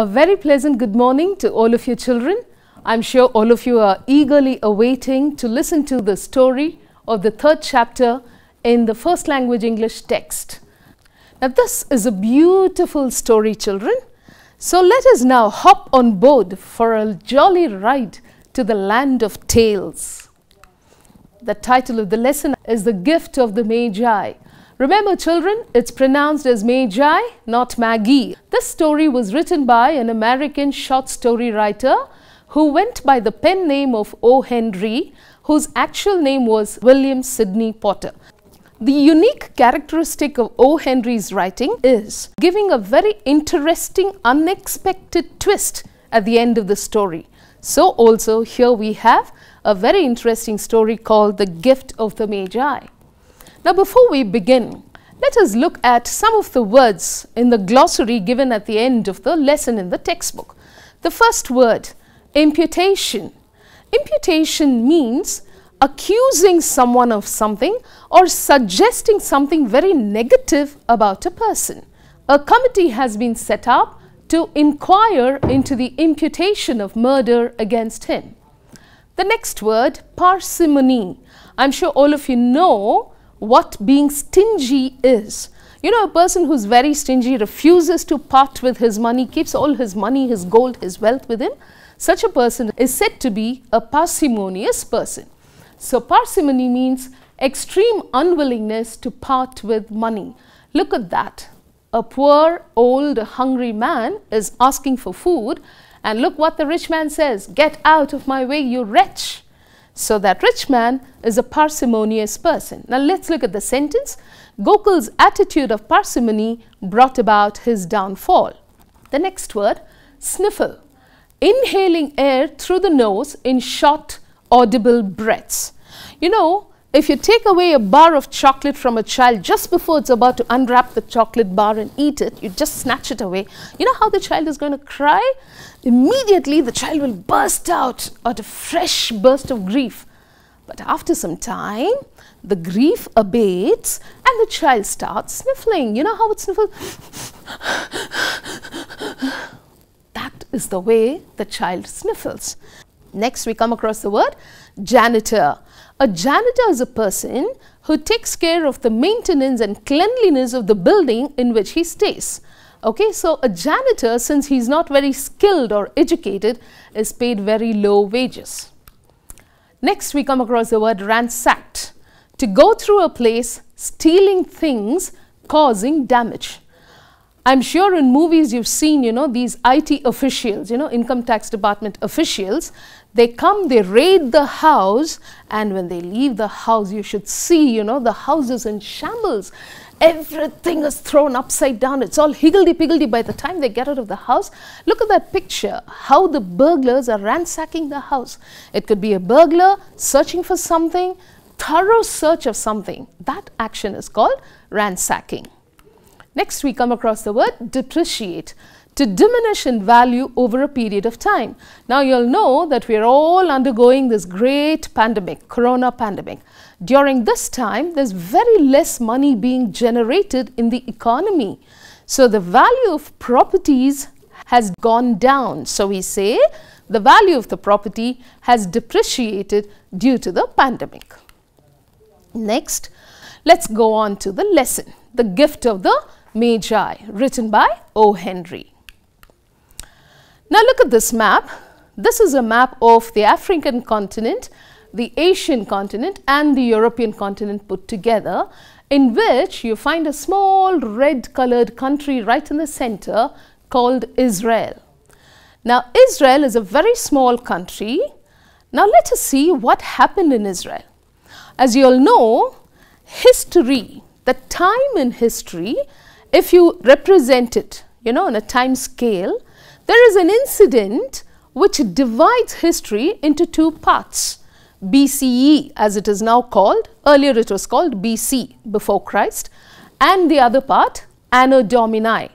A very pleasant good morning to all of you children. I'm sure all of you are eagerly awaiting to listen to the story of the third chapter in the first language English text. Now this is a beautiful story, children. So let us now hop on board for a jolly ride to the land of tales. The title of the lesson is The Gift of the Magi. Remember children, it's pronounced as Magi, not Maggie. This story was written by an American short story writer who went by the pen name of O. Henry, whose actual name was William Sidney Potter. The unique characteristic of O. Henry's writing is giving a very interesting, unexpected twist at the end of the story. So also here we have a very interesting story called The Gift of the Magi. Now before we begin, let us look at some of the words in the glossary given at the end of the lesson in the textbook. The first word, imputation. Imputation means accusing someone of something or suggesting something very negative about a person. A committee has been set up to inquire into the imputation of murder against him. The next word, parsimony. I'm sure all of you know what being stingy is. You know, a person who's very stingy refuses to part with his money, keeps all his money, his gold, his wealth with him. Such a person is said to be a parsimonious person. So parsimony means extreme unwillingness to part with money. Look at that. A poor, old, hungry man is asking for food, and look what the rich man says, "Get out of my way, you wretch." So that rich man is a parsimonious person. Now let's look at the sentence. Gokul's attitude of parsimony brought about his downfall. The next word, sniffle. Inhaling air through the nose in short, audible breaths. You know, if you take away a bar of chocolate from a child just before it's about to unwrap the chocolate bar and eat it, you just snatch it away. You know how the child is going to cry? Immediately the child will burst out at a fresh burst of grief. But after some time, the grief abates and the child starts sniffling. You know how it sniffles? That is the way the child sniffles. Next we come across the word janitor. A janitor is a person who takes care of the maintenance and cleanliness of the building in which he stays. Okay, so a janitor, since he's not very skilled or educated, is paid very low wages. Next we come across the word ransacked. To go through a place, stealing things, causing damage. I'm sure in movies you've seen, you know, these IT officials, you know, income tax department officials, they come, they raid the house, and when they leave the house, you should see, you know, the house is in shambles. Everything is thrown upside down. It's all higgledy-piggledy by the time they get out of the house. Look at that picture, how the burglars are ransacking the house. It could be a burglar searching for something, thorough search of something. That action is called ransacking. Next we come across the word depreciate. To diminish in value over a period of time. Now you'll know that we are all undergoing this great pandemic, corona pandemic. During this time, there's very less money being generated in the economy. So the value of properties has gone down. So we say the value of the property has depreciated due to the pandemic. Next, let's go on to the lesson, The Gift of the Magi, written by O. Henry. Now look at this map. This is a map of the African continent, the Asian continent and the European continent put together, in which you find a small red colored country right in the center called Israel. Now Israel is a very small country. Now let us see what happened in Israel. As you all know, history, the time in history, if you represent it, you know, on a time scale, there is an incident which divides history into two parts. BCE, as it is now called, earlier it was called BC, before Christ, and the other part, Anno Domini,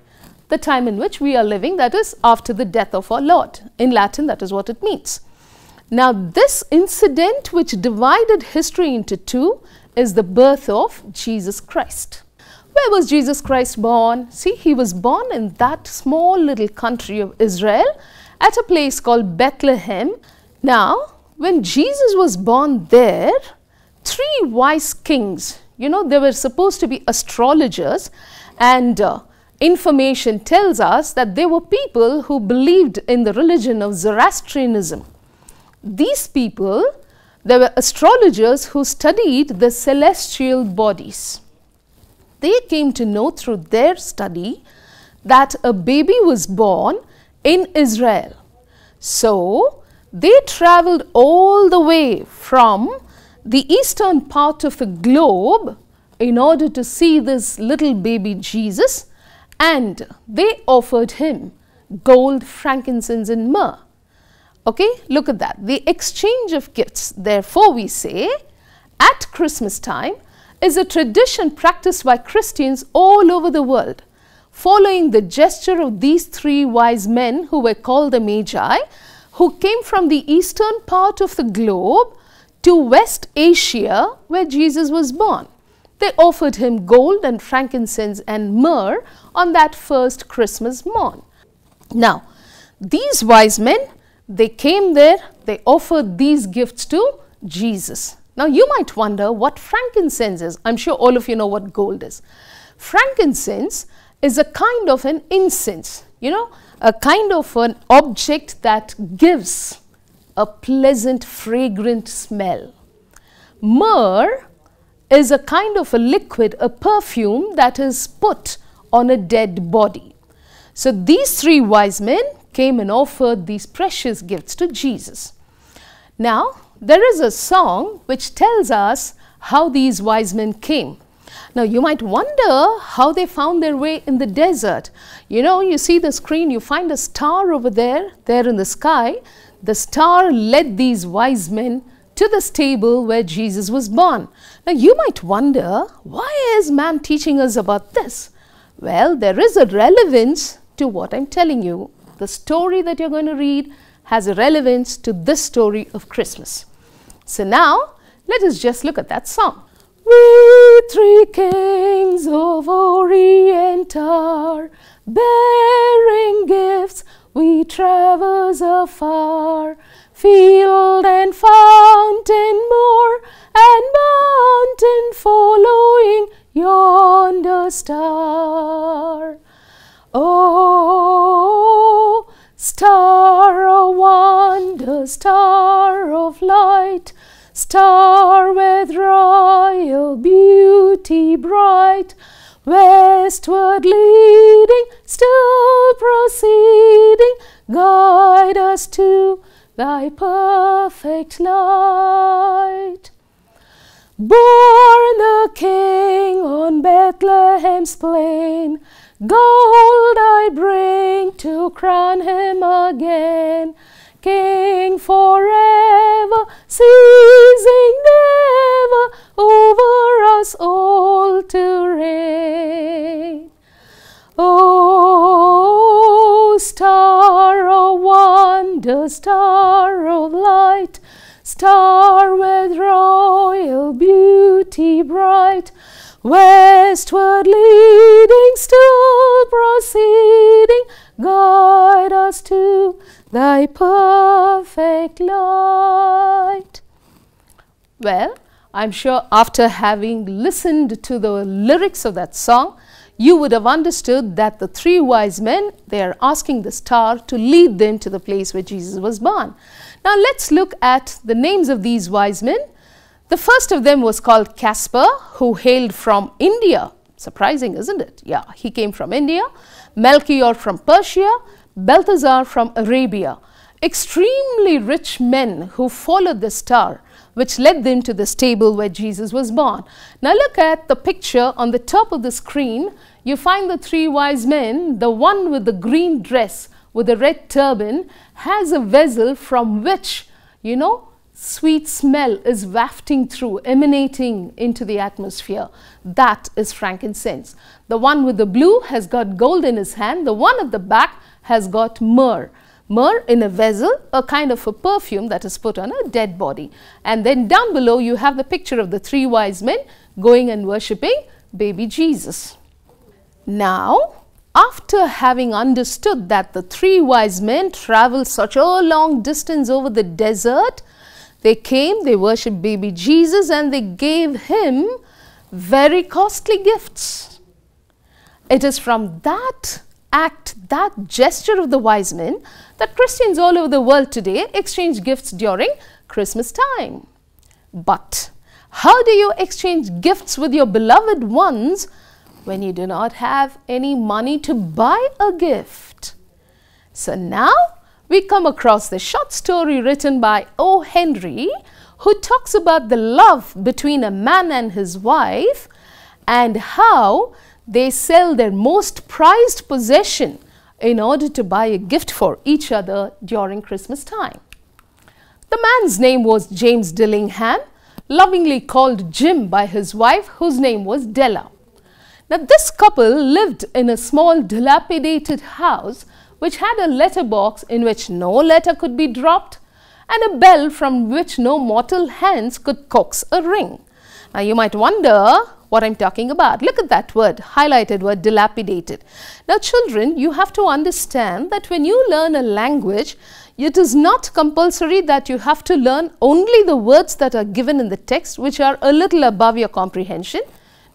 the time in which we are living, that is after the death of our Lord. In Latin, that is what it means. Now this incident which divided history into two is the birth of Jesus Christ. Where was Jesus Christ born? See, he was born in that small little country of Israel at a place called Bethlehem. Now, when Jesus was born there, three wise kings, they were supposed to be astrologers, and information tells us that they were people who believed in the religion of Zoroastrianism. These people, they were astrologers who studied the celestial bodies. They came to know through their study that a baby was born in Israel. So, they traveled all the way from the eastern part of the globe in order to see this little baby Jesus, and they offered him gold, frankincense and myrrh. Okay, look at that. The exchange of gifts, therefore we say, at Christmas time is a tradition practiced by Christians all over the world, following the gesture of these three wise men who were called the Magi, who came from the eastern part of the globe to West Asia where Jesus was born. They offered him gold and frankincense and myrrh on that first Christmas morn. Now, these wise men, they came there, they offered these gifts to Jesus. Now, you might wonder what frankincense is. I'm sure all of you know what gold is. Frankincense is a kind of an incense, a kind of an object that gives a pleasant, fragrant smell. Myrrh is a kind of a liquid, a perfume that is put on a dead body. So, these three wise men came and offered these precious gifts to Jesus. Now, there is a song which tells us how these wise men came. Now, you might wonder how they found their way in the desert. You see the screen, you find a star over there in the sky. The star led these wise men to the stable where Jesus was born. Now, you might wonder, why is man teaching us about this? Well, there is a relevance to what I'm telling you. The story that you're going to read has a relevance to this story of Christmas. So now, let us just look at that song. We three kings of Orient are, bearing gifts we traverse afar, field and fountain, moor and mountain, following yonder star. Oh, star of wonder, star of light, star with royal beauty bright, westward leading, still proceeding, guide us to thy perfect light. Born the King on Bethlehem's plain, gold I bring to crown him again, King forever, ceasing never, over us all to reign. Oh, star of wonder, star of light, star with royal beauty bright, westward leading, still proceeding, guide us to thy perfect light. Well, I'm sure after having listened to the lyrics of that song, you would have understood that the three wise men, they are asking the star to lead them to the place where Jesus was born. Now, let's look at the names of these wise men. The first of them was called Caspar, who hailed from India. Surprising, isn't it? Yeah, he came from India. Melchior from Persia, Balthazar from Arabia. Extremely rich men who followed the star, which led them to the stable where Jesus was born. Now look at the picture on the top of the screen. You find the three wise men. The one with the green dress with the red turban has a vessel from which, sweet smell is wafting through, emanating into the atmosphere. That is frankincense. The one with the blue has got gold in his hand. The one at the back has got myrrh. Myrrh in a vessel, a kind of a perfume that is put on a dead body. And then down below you have the picture of the three wise men going and worshipping baby Jesus. Now, after having understood that the three wise men traveled such a long distance over the desert, they came, they worshipped baby Jesus, and they gave him very costly gifts. It is from that act, that gesture of the wise men, that Christians all over the world today exchange gifts during Christmas time. But how do you exchange gifts with your beloved ones when you do not have any money to buy a gift? So now we come across the short story written by O. Henry, who talks about the love between a man and his wife and how they sell their most prized possession in order to buy a gift for each other during Christmas time. The man's name was James Dillingham, lovingly called Jim by his wife, whose name was Della. Now, this couple lived in a small dilapidated house which had a letterbox in which no letter could be dropped and a bell from which no mortal hands could coax a ring. Now, you might wonder what I'm talking about. Look at that word, highlighted word, dilapidated. Now, children, you have to understand that when you learn a language, it is not compulsory that you have to learn only the words that are given in the text, which are a little above your comprehension.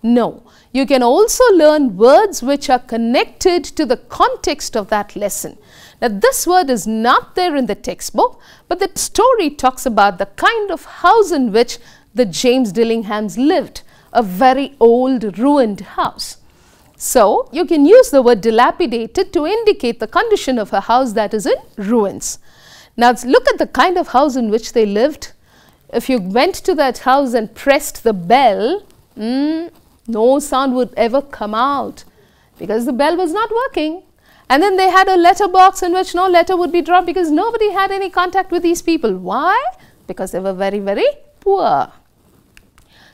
No, you can also learn words which are connected to the context of that lesson. Now, this word is not there in the textbook, but the story talks about the kind of house in which the James Dillinghams lived, a very old ruined house. So, you can use the word dilapidated to indicate the condition of a house that is in ruins. Now, look at the kind of house in which they lived. If you went to that house and pressed the bell, no sound would ever come out because the bell was not working. And then they had a letterbox in which no letter would be dropped because nobody had any contact with these people. Why? Because they were very, very poor.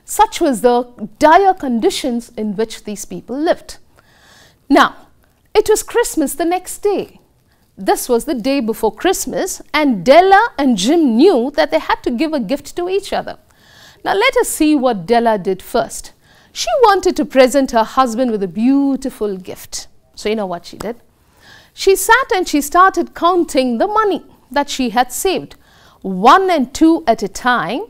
Such was the dire conditions in which these people lived. Now, it was Christmas the next day. This was the day before Christmas, and Della and Jim knew that they had to give a gift to each other. Now, let us see what Della did first. She wanted to present her husband with a beautiful gift. So, you know what she did? She sat and she started counting the money that she had saved, 1 and 2 at a time,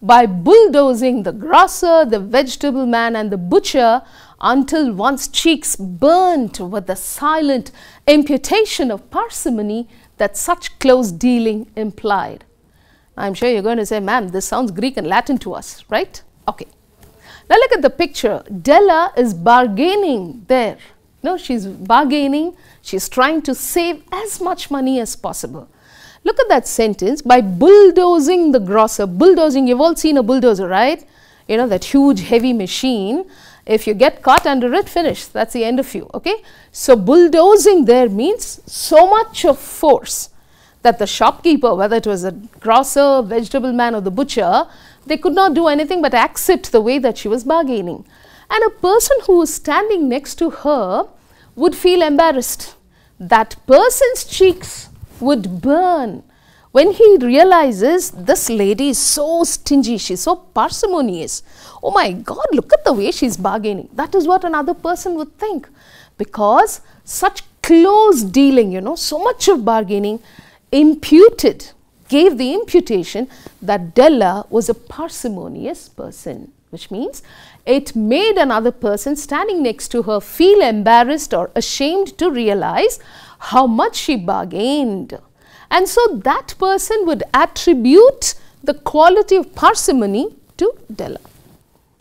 by bulldozing the grocer, the vegetable man and the butcher until one's cheeks burnt with the silent imputation of parsimony that such close dealing implied. I'm sure you're going to say, ma'am, this sounds Greek and Latin to us, right? Okay. Now look at the picture. Della is bargaining there. No, she's bargaining. She's trying to save as much money as possible. Look at that sentence, by bulldozing the grocer. Bulldozing, you've all seen a bulldozer, right? You know, that huge heavy machine. If you get caught under it, finish. That's the end of you, okay? So, bulldozing there means so much of force that the shopkeeper, whether it was a grocer, vegetable man or the butcher, they could not do anything but accept the way that she was bargaining. And a person who was standing next to her would feel embarrassed. That person's cheeks would burn when he realizes this lady is so stingy, she's so parsimonious. Oh my God, look at the way she's bargaining. That is what another person would think, because such close dealing, you know, so much of bargaining gave the imputation that Della was a parsimonious person, which means it made another person standing next to her feel embarrassed or ashamed to realize how much she bargained. And so that person would attribute the quality of parsimony to Della.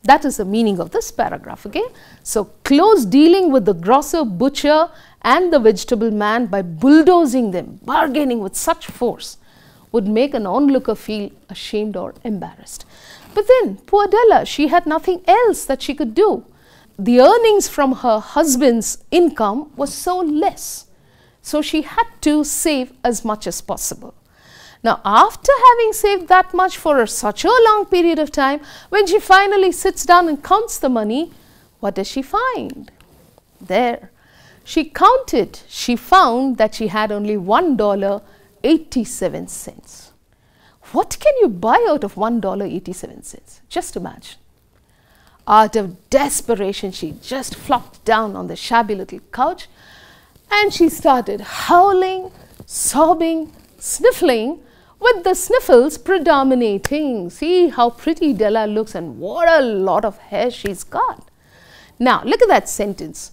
That is the meaning of this paragraph, okay? So, close dealing with the grocer, butcher and the vegetable man by bulldozing them, bargaining with such force, would make an onlooker feel ashamed or embarrassed. But then, poor Della, she had nothing else that she could do. The earnings from her husband's income was so less. So, she had to save as much as possible. Now, after having saved that much for such a long period of time, when she finally sits down and counts the money, what does she find? There. She counted. She found that she had only $1.87. What can you buy out of $1.87? Just imagine. Out of desperation, she just flopped down on the shabby little couch and she started howling, sobbing, sniffling, with the sniffles predominating. See how pretty Della looks and what a lot of hair she's got. Now, look at that sentence.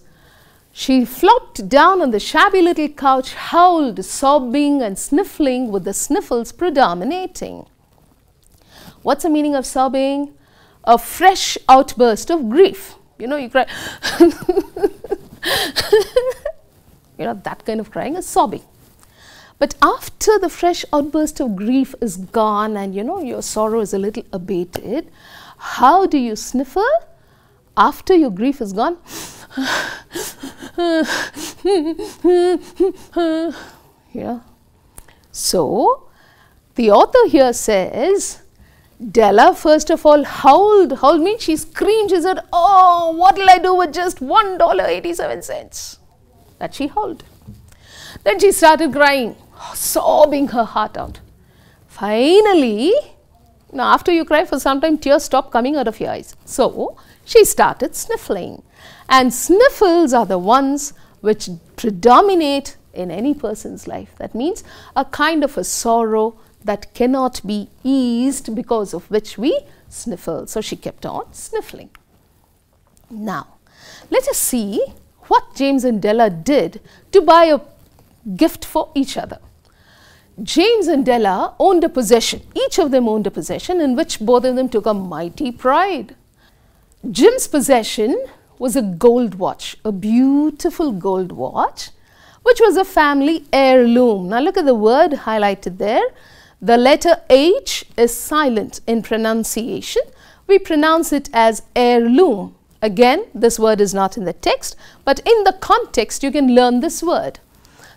She flopped down on the shabby little couch, howled, sobbing and sniffling, with the sniffles predominating. What's the meaning of sobbing? A fresh outburst of grief. You know, you cry. You know, that kind of crying is sobbing. But after the fresh outburst of grief is gone and you know your sorrow is a little abated, how do you sniffle? After your grief is gone, yeah. So the author here says, Della first of all howled. Howl means she screamed. She said, "Oh, what'll I do with just $1.87? That she howled. Then she started crying, sobbing her heart out. Finally, now after you cry for some time, tears stop coming out of your eyes. So she started sniffling. And sniffles are the ones which predominate in any person's life. That means a kind of a sorrow that cannot be eased, because of which we sniffle. So she kept on sniffling. Now, let us see what James and Della did to buy a gift for each other. James and Della owned a possession. Each of them owned a possession in which both of them took a mighty pride. Jim's possession was a gold watch, a beautiful gold watch, which was a family heirloom. Now look at the word highlighted there. The letter H is silent in pronunciation. We pronounce it as heirloom. Again, this word is not in the text, but in the context you can learn this word.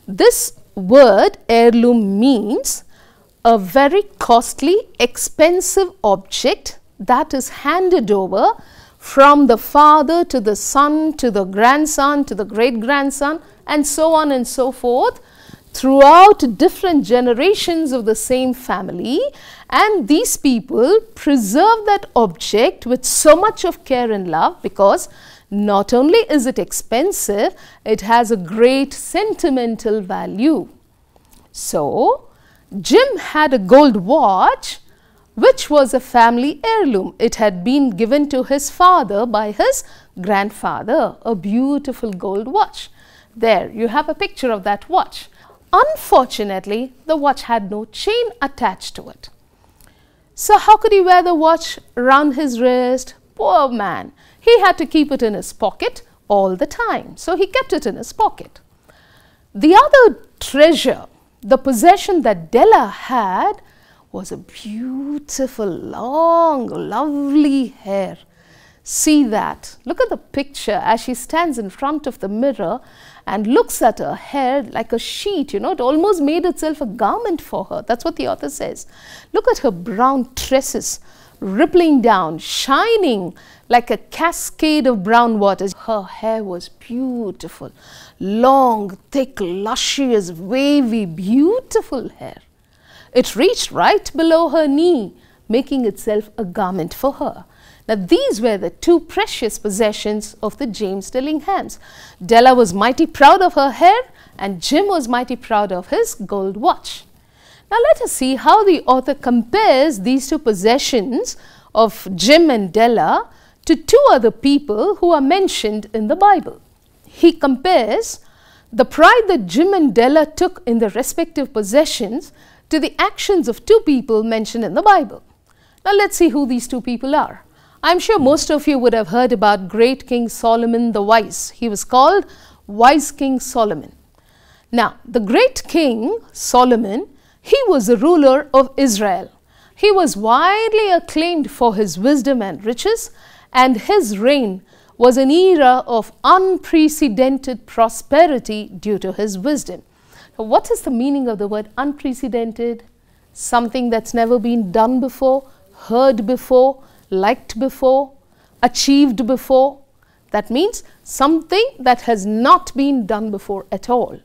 This word heirloom means a very costly, expensive object that is handed over from the father to the son, to the grandson, to the great-grandson, and so on and so forth, throughout different generations of the same family. And these people preserve that object with so much of care and love, because not only is it expensive, it has a great sentimental value. So, Jim had a gold watch which was a family heirloom. It had been given to his father by his grandfather, a beautiful gold watch. There you have a picture of that watch. Unfortunately, the watch had no chain attached to it. So how could he wear the watch around his wrist? Poor man. He had to keep it in his pocket all the time. So he kept it in his pocket. The other treasure, the possession that Della had, was a beautiful, long, lovely hair. See that. Look at the picture as she stands in front of the mirror and looks at her hair like a sheet, you know, it almost made itself a garment for her. That's what the author says. Look at her brown tresses rippling down, shining like a cascade of brown waters. Her hair was beautiful, long, thick, luscious, wavy, beautiful hair. It reached right below her knee, making itself a garment for her. Now, these were the two precious possessions of the James Dillinghams. Della was mighty proud of her hair and Jim was mighty proud of his gold watch. Now, let us see how the author compares these two possessions of Jim and Della to two other people who are mentioned in the Bible. He compares the pride that Jim and Della took in their respective possessions to the actions of two people mentioned in the Bible. Now, let's see who these two people are. I'm sure most of you would have heard about great King Solomon the Wise. He was called Wise King Solomon. Now, the great King Solomon, he was the ruler of Israel. He was widely acclaimed for his wisdom and riches, and his reign was an era of unprecedented prosperity due to his wisdom. Now, what is the meaning of the word unprecedented? Something that's never been done before, heard before, liked before, achieved before. That means something that has not been done before at all.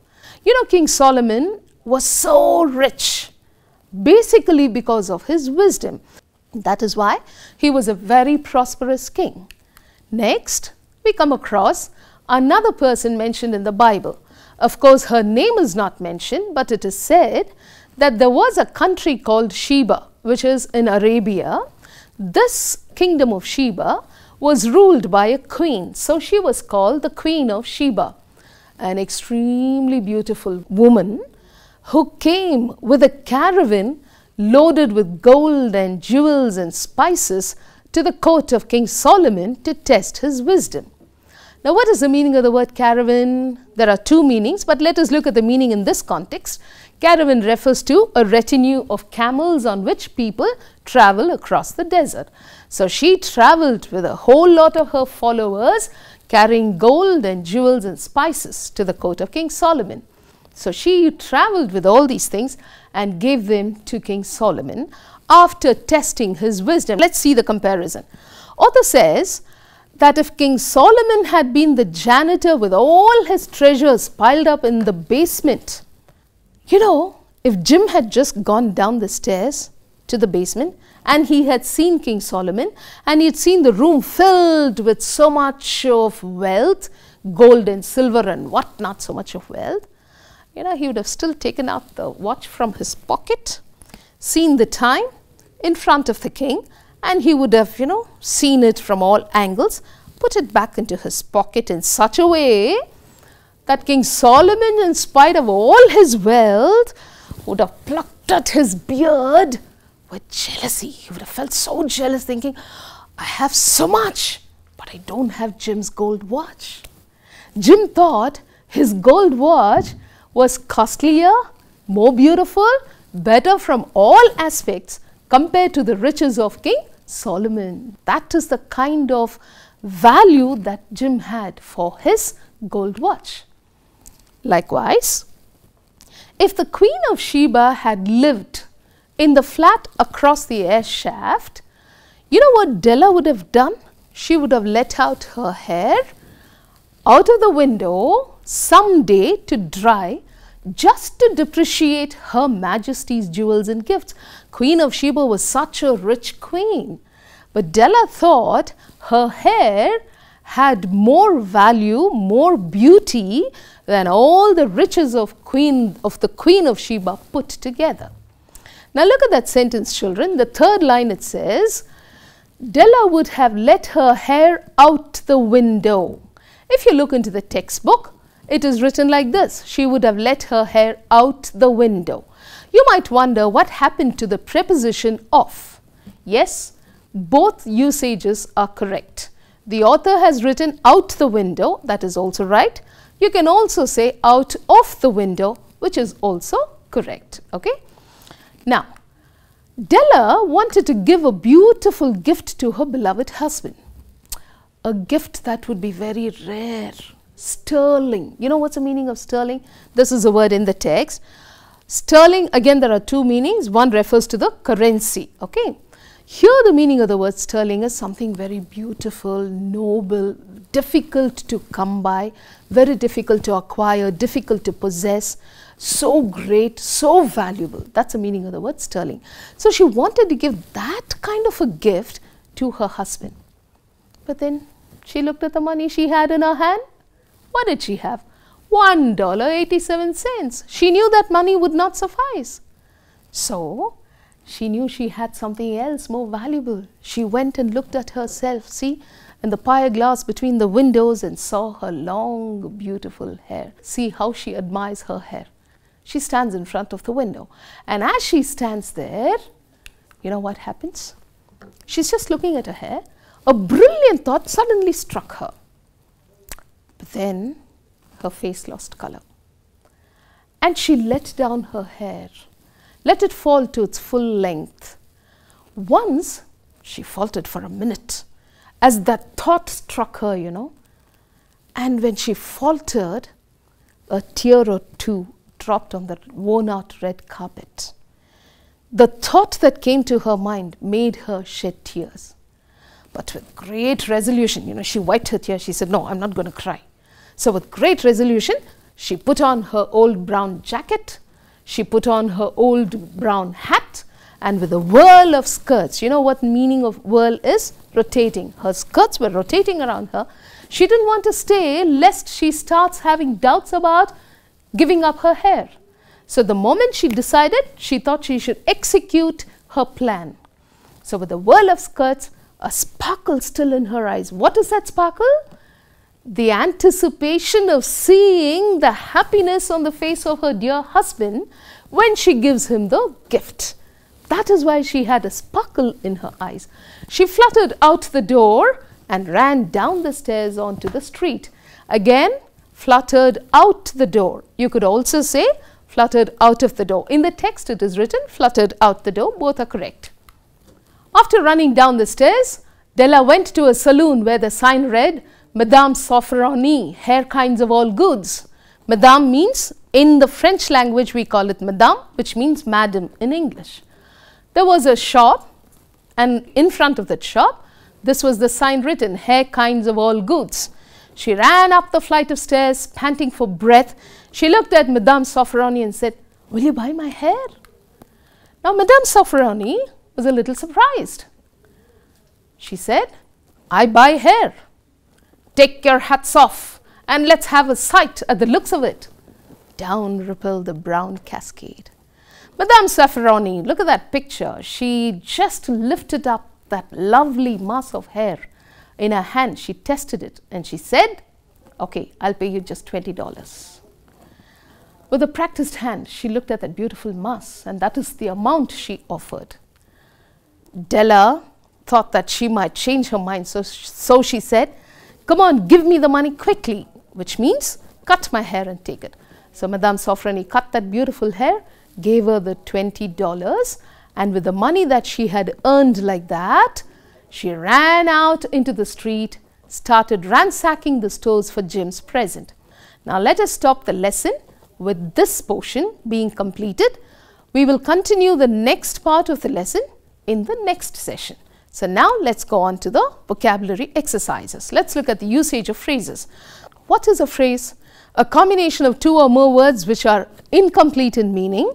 You know, King Solomon was so rich, basically because of his wisdom. That is why he was a very prosperous king. Next, we come across another person mentioned in the Bible. Of course, her name is not mentioned, but it is said that there was a country called Sheba, which is in Arabia. This kingdom of Sheba was ruled by a queen. So she was called the Queen of Sheba, an extremely beautiful woman who came with a caravan loaded with gold and jewels and spices to the court of King Solomon to test his wisdom. Now, what is the meaning of the word caravan? There are two meanings, but let us look at the meaning in this context. Caravan refers to a retinue of camels on which people travel across the desert. So she traveled with a whole lot of her followers, carrying gold and jewels and spices to the court of King Solomon. So she traveled with all these things and gave them to King Solomon after testing his wisdom. Let's see the comparison. Author says that if King Solomon had been the janitor with all his treasures piled up in the basement, if Jim had just gone down the stairs to the basement and he had seen King Solomon and he had seen the room filled with so much of wealth, gold and silver and what not so much of wealth, he would have still taken out the watch from his pocket, seen the time in front of the king, and he would have, seen it from all angles, put it back into his pocket in such a way that King Solomon, in spite of all his wealth, would have plucked at his beard with jealousy. He would have felt so jealous, thinking, I have so much, but I don't have Jim's gold watch. Jim thought his gold watch was costlier, more beautiful, better from all aspects compared to the riches of King Solomon. That is the kind of value that Jim had for his gold watch. Likewise, if the Queen of Sheba had lived in the flat across the air shaft, you know what Della would have done? She would have let out her hair out of the window someday to dry, just to depreciate Her Majesty's jewels and gifts. Queen of Sheba was such a rich queen, but Della thought her hair had more value, more beauty than all the riches of the Queen of Sheba put together. Now look at that sentence, children. The third line, it says, Della would have let her hair out the window. If you look into the textbook, it is written like this: she would have let her hair out the window. You might wonder what happened to the preposition of. Yes, both usages are correct. The author has written out the window, that is also right. You can also say out of the window, which is also correct. Okay. Now, Della wanted to give a beautiful gift to her beloved husband. A gift that would be very rare, sterling. You know what's the meaning of sterling? This is a word in the text. Sterling, again, there are two meanings. One refers to the currency. Okay. Here the meaning of the word sterling is something very beautiful, noble, difficult to come by, very difficult to acquire, difficult to possess, so great, so valuable. That's the meaning of the word sterling. So she wanted to give that kind of a gift to her husband. But then she looked at the money she had in her hand. What did she have? $1.87. She knew that money would not suffice. So she knew she had something else more valuable. She went and looked at herself, see, in the pier glass between the windows, and saw her long, beautiful hair. See how she admires her hair. She stands in front of the window. And as she stands there, you know what happens? She's just looking at her hair. A brilliant thought suddenly struck her. But then her face lost color. And she let down her hair. Let it fall to its full length. Once she faltered for a minute as that thought struck her, you know. And when she faltered, a tear or two dropped on the worn out red carpet. The thought that came to her mind made her shed tears. But with great resolution, you know, she wiped her tears. She said, no, I'm not going to cry. So with great resolution, she put on her old brown jacket. She put on her old brown hat and with a whirl of skirts. You know what meaning of whirl is? Rotating. Her skirts were rotating around her. She didn't want to stay lest she starts having doubts about giving up her hair. So the moment she decided, she thought she should execute her plan. So with a whirl of skirts, a sparkle still in her eyes. What is that sparkle? The anticipation of seeing the happiness on the face of her dear husband when she gives him the gift. That is why she had a sparkle in her eyes. She fluttered out the door and ran down the stairs onto the street. Again, fluttered out the door. You could also say fluttered out of the door. In the text it is written fluttered out the door. Both are correct. After running down the stairs, Della went to a saloon where the sign read, Madame Sofronie, hair kinds of all goods. Madame means, in the French language we call it Madame, which means madam in English. There was a shop, and in front of that shop, this was the sign written, hair kinds of all goods. She ran up the flight of stairs, panting for breath. She looked at Madame Sofronie and said, will you buy my hair? Now Madame Sofronie was a little surprised. She said, I buy hair. Take your hats off and let's have a sight at the looks of it. Down rippled the brown cascade. Madame Sofronie, look at that picture. She just lifted up that lovely mass of hair in her hand. She tested it and she said, okay, I'll pay you just $20. With a practiced hand, she looked at that beautiful mass, and that is the amount she offered. Della thought that she might change her mind, so she said, come on, give me the money quickly, which means cut my hair and take it. So Madame Sofronie cut that beautiful hair, gave her the $20, and with the money that she had earned like that, she ran out into the street, started ransacking the stores for Jim's present. Now let us stop the lesson with this portion being completed. We will continue the next part of the lesson in the next session. So now let's go on to the vocabulary exercises. Let's look at the usage of phrases. What is a phrase? A combination of two or more words which are incomplete in meaning,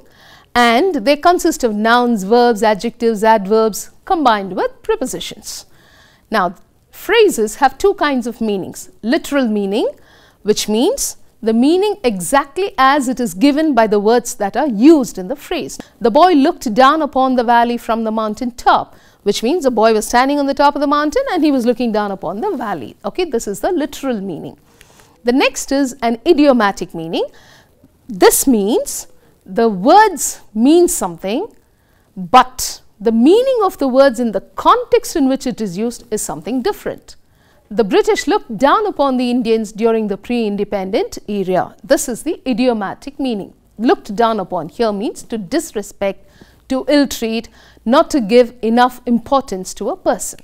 and they consist of nouns, verbs, adjectives, adverbs combined with prepositions. Now phrases have two kinds of meanings. Literal meaning, which means the meaning exactly as it is given by the words that are used in the phrase. The boy looked down upon the valley from the mountain top, which means the boy was standing on the top of the mountain and he was looking down upon the valley. Okay, this is the literal meaning. The next is an idiomatic meaning. This means the words mean something, but the meaning of the words in the context in which it is used is something different. The British looked down upon the Indians during the pre-independent era. This is the idiomatic meaning. Looked down upon here means to disrespect, to ill-treat, not to give enough importance to a person.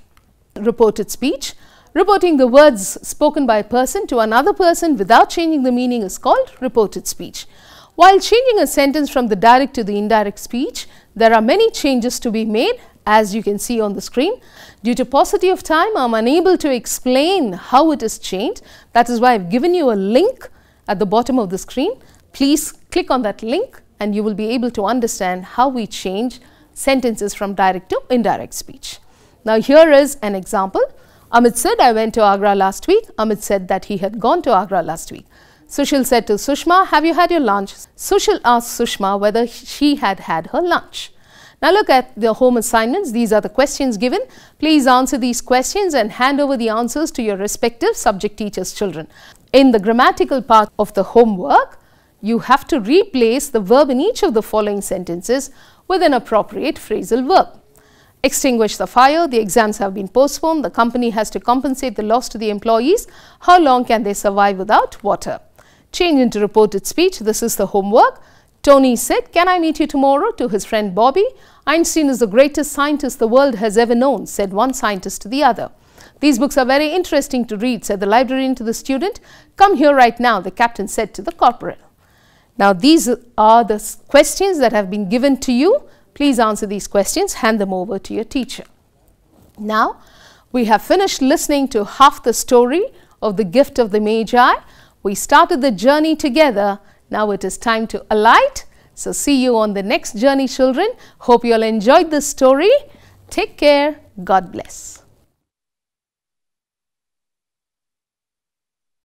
Reported speech. Reporting the words spoken by a person to another person without changing the meaning is called reported speech. While changing a sentence from the direct to the indirect speech, there are many changes to be made, as you can see on the screen. Due to paucity of time, I am unable to explain how it is changed. That is why I have given you a link at the bottom of the screen. Please click on that link and you will be able to understand how we change sentences from direct to indirect speech. Now here is an example. Amit said, I went to Agra last week. Amit said that he had gone to Agra last week. Sushil said to Sushma, have you had your lunch? Sushil asked Sushma whether she had had her lunch. Now look at the home assignments. These are the questions given. Please answer these questions and hand over the answers to your respective subject teachers' children. In the grammatical part of the homework, you have to replace the verb in each of the following sentences with an appropriate phrasal verb. Extinguish the fire. The exams have been postponed. The company has to compensate the loss to the employees. How long can they survive without water? Change into reported speech. This is the homework. Tony said, can I meet you tomorrow? To his friend Bobby. Einstein is the greatest scientist the world has ever known, said one scientist to the other. These books are very interesting to read, said the librarian to the student. Come here right now, the captain said to the corporal. Now these are the questions that have been given to you. Please answer these questions, hand them over to your teacher. Now we have finished listening to half the story of the gift of the Magi. We started the journey together. Now it is time to alight So, see you on the next journey, children. Hope you all enjoyed this story. Take care. God bless.